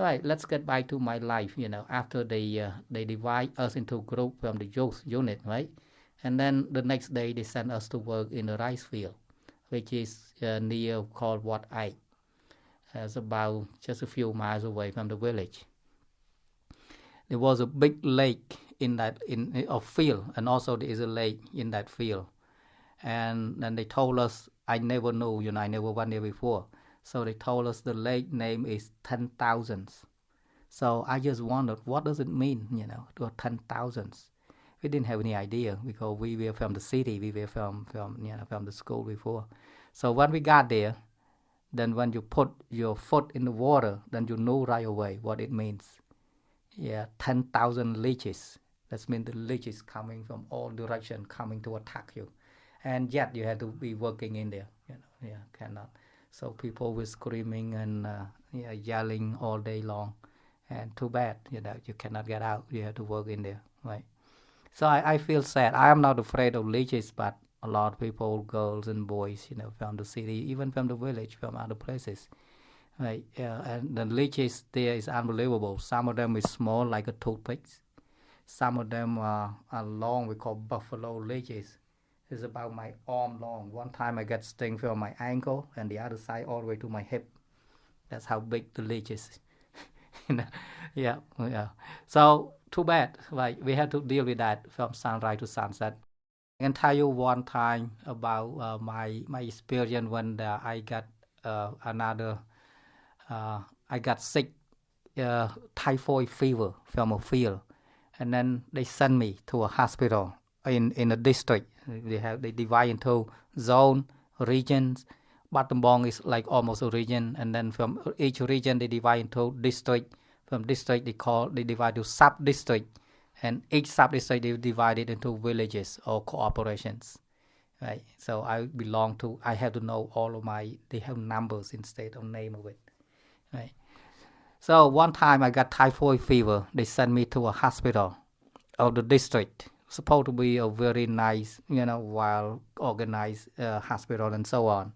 Right, let's get back to my life. After they divide us into group from the youth unit, right? And then the next day they send us to work in the rice field, which is near called Wat Ai. It's about just a few miles away from the village. There was a big lake in that in a field, and also there is a lake in that field. And then they told us, I never knew, I never went there before. So they told us the lake name is 10,000. So I just wondered, what does it mean, to 10,000? We didn't have any idea because we were from the city, we were from the school before. So when we got there, then when you put your foot in the water, then you know right away what it means. Yeah, 10,000 leeches. That means the leeches coming from all directions, coming to attack you. And yet you had to be working in there, cannot. So people were screaming and yelling all day long. And too bad, you cannot get out. You have to work in there, right? So I feel sad. I am not afraid of leeches, but a lot of people, girls and boys, from the city, even from the village, from other places, right? And the leeches there is unbelievable. Some of them is small, like a toothpick. Some of them are long. We call buffalo leeches. It's about my arm long. One time I got sting from my ankle, and the other side all the way to my hip. That's how big the leeches is. Yeah. So too bad, right? We have to deal with that from sunrise to sunset. I can tell you one time about my experience when I got I got sick, typhoid fever from a field, and then they sent me to a hospital in a district. They divide into zone, regions. Battambang is like almost a region, and then from each region they divide into district. From district they divide to sub-district, and each sub-district they divide it into villages or corporations, right? So I have to know all of they have numbers instead of name of it, right? So one time I got typhoid fever. They sent me to a hospital of the district. Supposed to be a very nice, well organized hospital and so on.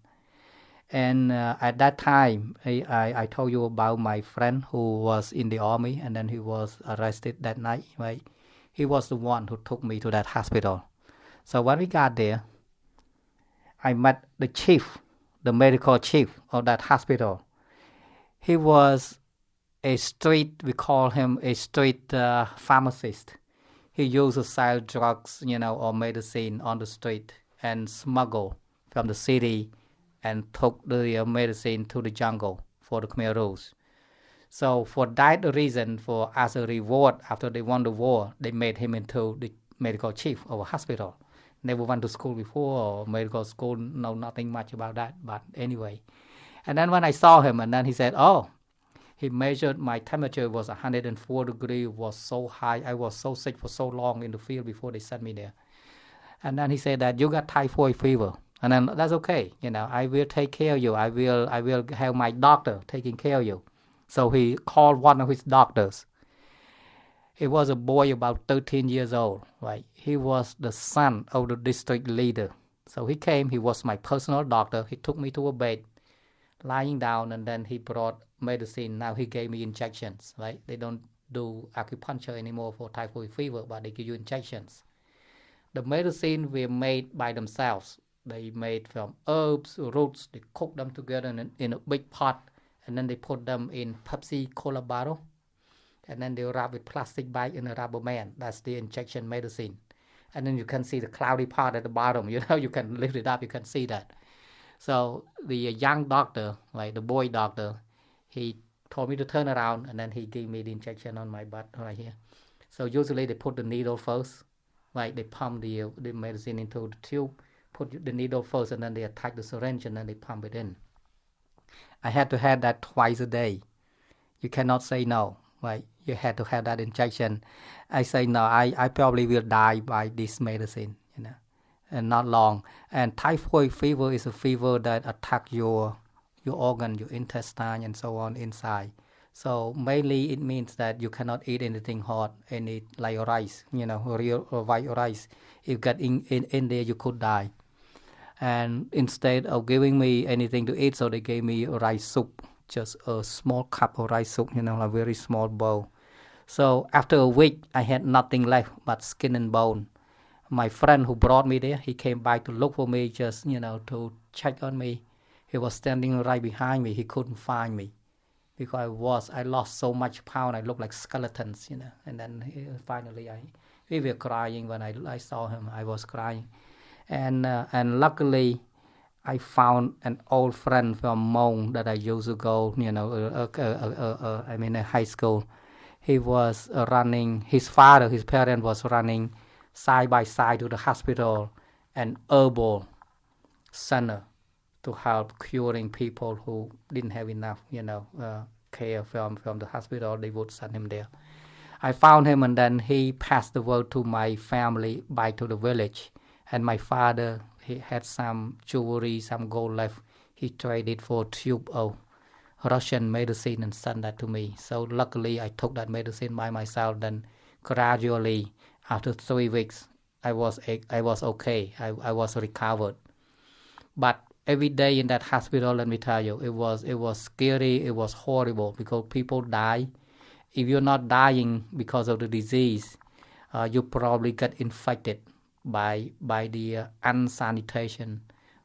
And at that time, I told you about my friend who was in the army, and then he was arrested that night, right? He was the one who took me to that hospital. So when we got there, I met the chief, the medical chief of that hospital. He was we call him a street pharmacist. He used to sell drugs, or medicine on the street and smuggle from the city and took the medicine to the jungle for the Khmer Rouge. So for that reason, as a reward after they won the war, they made him into the medical chief of a hospital. Never went to school before, or medical school, know nothing much about that, but anyway. And then when I saw him, and then he said, he measured my temperature was 104 degrees, was so high. I was so sick for so long in the field before they sent me there. And then he said that you got typhoid fever. And then that's okay, I will take care of you. I will have my doctor taking care of you. So he called one of his doctors. He was a boy about 13 years old, right? He was the son of the district leader. So he came, he was my personal doctor. He took me to a bed, lying down, and then he brought medicine. Now he gave me injections, right? They don't do acupuncture anymore for typhoid fever, but they give you injections. The medicine were made by themselves. They made from herbs, roots. They cook them together in a big pot, and then they put them in Pepsi Cola bottle, and then they wrap with plastic bag in a rubber band. That's the injection medicine. And then you can see the cloudy part at the bottom. You can lift it up. You can see that. So the young doctor, like the boy doctor, he told me to turn around, and then he gave me the injection on my butt right here. So usually they put the needle first, right? They pump the medicine into the tube. Put the needle first, and then they attach the syringe, and then they pump it in. I had to have that twice a day. You cannot say no, right? You had to have that injection. I say no, I probably will die by this medicine, and not long. And typhoid fever is a fever that attacks your organ, your intestine, and so on inside. So mainly it means that you cannot eat anything hot, like rice, real or white rice. If you get in there, you could die. And instead of giving me anything to eat, so they gave me rice soup, just a small cup of rice soup, a very small bowl. So after a week, I had nothing left but skin and bone. My friend who brought me there, he came by to look for me, just, to check on me. He was standing right behind me. He couldn't find me because I lost so much pound. I looked like skeletons, And then finally, we were crying when I saw him. I was crying. And luckily, I found an old friend from Phnom that I used to go, high school. He was running, his parent was running side by side to the hospital and herbal center to help curing people who didn't have enough, care from the hospital. They would send him there. I found him, and then he passed the word to my family back to the village. And my father, he had some jewelry, some gold left. He traded for a tube of Russian medicine and sent that to me. So luckily, I took that medicine by myself. Then gradually, after 3 weeks, I was okay. I was recovered. But every day in that hospital, let me tell you, it was scary. It was horrible because people die. If you're not dying because of the disease, you probably get infected by the unsanitation,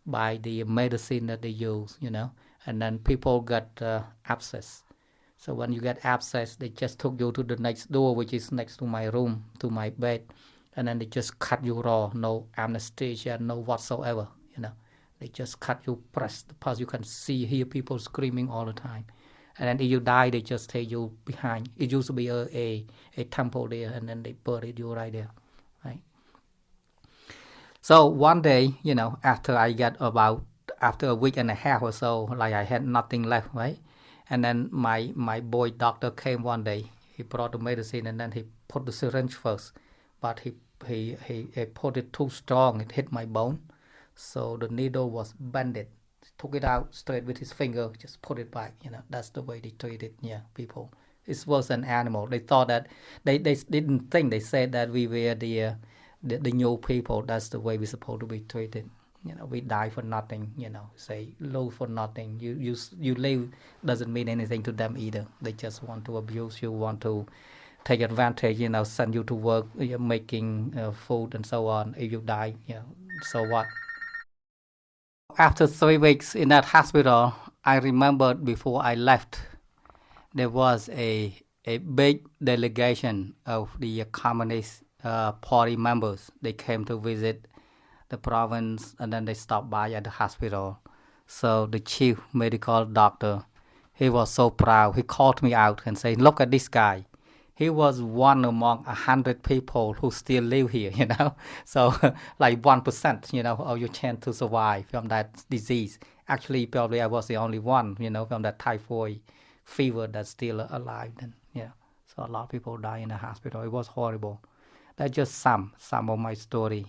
by the medicine that they use, and then people get abscess. So when you get abscess, they just took you to the next door, which is next to my room, to my bed, and then they just cut you raw, no anesthesia, no whatsoever, They just cut you, press the pulse. You can hear people screaming all the time. And then if you die, they just take you behind. It used to be a temple there, and then they buried you right there, right? So one day, after after a week and a half or so, like I had nothing left, right? And then my boy doctor came one day. He brought the medicine, and then he put the syringe first, but he put it too strong. It hit my bone, so the needle was bended. He took it out straight with his finger, just put it back. That's the way they treated people. It was an animal. They thought that they didn't think. They said that we were the new people. That's the way we're supposed to be treated. We die for nothing. Say live for nothing. You live doesn't mean anything to them either. They just want to abuse you, want to take advantage. Send you to work, making food and so on. If you die, so what? After 3 weeks in that hospital, I remembered before I left, there was a big delegation of the Communist Party members. They came to visit the province, and then they stopped by at the hospital. So the chief medical doctor, he was so proud. He called me out and said, "Look at this guy. He was one among 100 people who still live here, So like 1%, of your chance to survive from that disease. Actually, probably I was the only one, from that typhoid fever that's still alive. Then, So a lot of people die in the hospital. It was horrible. That's just some of my story,